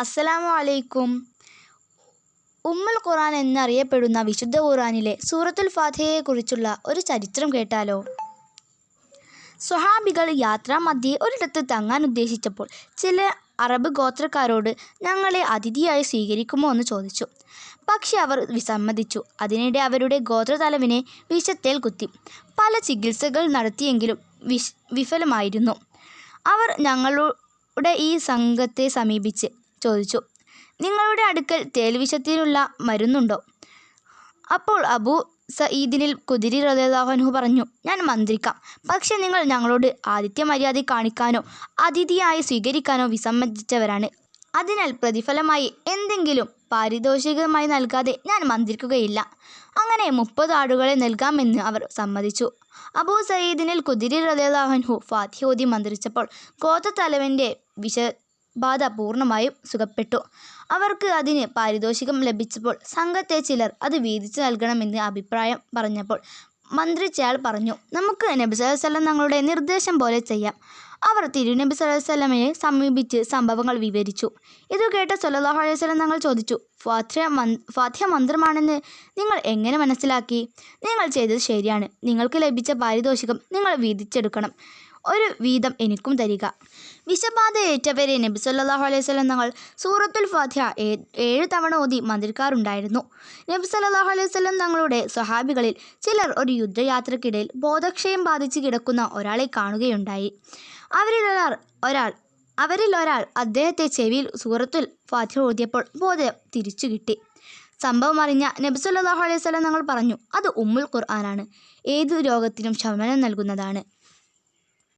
അസ്സലാമു അലൈക്കും. ഉമ്മുൽ ഖുർആൻ എന്നറിയപ്പെടുന്ന വിശുദ്ധ ഖുർആനിലെ സൂറത്തുൽ ഫാത്തിഹയെക്കുറിച്ചുള്ള ഒരു ചരിത്രം കേട്ടാലോ? സ്വഹാബികൾ യാത്രാമധ്യേ ഒരിടത്ത് തങ്ങാൻ ഉദ്ദേശിച്ചപ്പോൾ ചില അറബ് ഗോത്രക്കാരോട് ഞങ്ങളെ അതിഥിയായി സ്വീകരിക്കുമോ എന്ന് ചോദിച്ചു. പക്ഷെ അവർ വിസമ്മതിച്ചു. അതിനിടെ അവരുടെ ഗോത്രതലവനെ വിഷത്തേൽ കുത്തി. പല ചികിത്സകൾ നടത്തിയെങ്കിലും വിഫലമായിരുന്നു. അവർ ഞങ്ങളുടെ ഈ സംഘത്തെ സമീപിച്ച് ചോദിച്ചു, നിങ്ങളുടെ അടുക്കൽ തേൽവിഷത്തിനുള്ള മരുന്നുണ്ടോ? അപ്പോൾ അബൂ സഈദിനിൽ ഖുദരി റളിയല്ലാഹു അൻഹു പറഞ്ഞു, ഞാൻ മന്ത്രിക്കാം. പക്ഷെ നിങ്ങൾ ഞങ്ങളോട് ആതിഥ്യ മര്യാദ കാണിക്കാനോ അതിഥിയായി സ്വീകരിക്കാനോ വിസമ്മതിച്ചവരാണ്. അതിനാൽ പ്രതിഫലമായി എന്തെങ്കിലും പാരിതോഷികമായി നൽകാതെ ഞാൻ മന്ത്രിക്കുകയില്ല. അങ്ങനെ 30 ആടുകളെ നൽകാമെന്ന് അവർ സമ്മതിച്ചു. അബൂ സഈദിനിൽ ഖുദരി റളിയല്ലാഹു അൻഹു ഫാത്തിഹ ഓതി മന്ത്രിച്ചപ്പോൾ ഗോത്രത്തലവൻ്റെ വിഷബാധ പൂർണ്ണമായും സുഖപ്പെട്ടു. അവർക്ക് അതിന് പാരിതോഷികം ലഭിച്ചപ്പോൾ സംഘത്തെ ചിലർ അത് വീതിച്ചു നൽകണമെന്ന് അഭിപ്രായം പറഞ്ഞപ്പോൾ മന്ത്രിച്ചയാൾ പറഞ്ഞു, നമുക്ക് നബി സല്ലല്ലാഹു അലൈഹി വസല്ലം തങ്ങളുടെ നിർദ്ദേശം പോലെ ചെയ്യാം. അവർ തിരുനബി സല്ലല്ലാഹു അലൈഹി വസല്ലമയെ സമീപിച്ച് സംഭവങ്ങൾ വിവരിച്ചു. ഇത് കേട്ട സല്ലല്ലാഹു അലൈഹി വസല്ലം തങ്ങൾ ചോദിച്ചു, ഫാത്തിഹ മന്ത്രമാണെന്ന് നിങ്ങൾ എങ്ങനെ മനസ്സിലാക്കി? നിങ്ങൾ ചെയ്തത് ശരിയാണ്. നിങ്ങൾക്ക് ലഭിച്ച പാരിതോഷികം നിങ്ങൾ വീതിച്ചെടുക്കണം. ഒരു വീതം എനിക്കും തരിക. വിഷബാധയേറ്റവരെ നബി സല്ലല്ലാഹു അലൈഹി വസല്ലം തങ്ങൾ സൂറത്തുൽ ഫാത്തിഹ 7 തവണ ഓതി മന്ത്രിക്കാറുണ്ടായിരുന്നു. നബി സല്ലല്ലാഹു അലൈഹി വസല്ലം തങ്ങളുടെ സ്വഹാബികളിൽ ചിലർ ഒരു യുദ്ധയാത്രക്കിടയിൽ ബോധക്ഷയം ബാധിച്ച് കിടക്കുന്ന ഒരാളെ കാണുകയുണ്ടായി. അവരിൽ ഒരാൾ അദ്ദേഹത്തെ ചെവിയിൽ സൂറത്തുൽ ഫാത്തിഹ ഓതിയപ്പോൾ ബോധം തിരിച്ചു കിട്ടി. സംഭവം അറിഞ്ഞ നബി സല്ലല്ലാഹു അലൈഹി വസല്ലം തങ്ങൾ പറഞ്ഞു, അത് ഉമ്മുൽ ഖുർആനാണ്. ഏതു രോഗത്തിനും ശമനം നൽകുന്നതാണ്.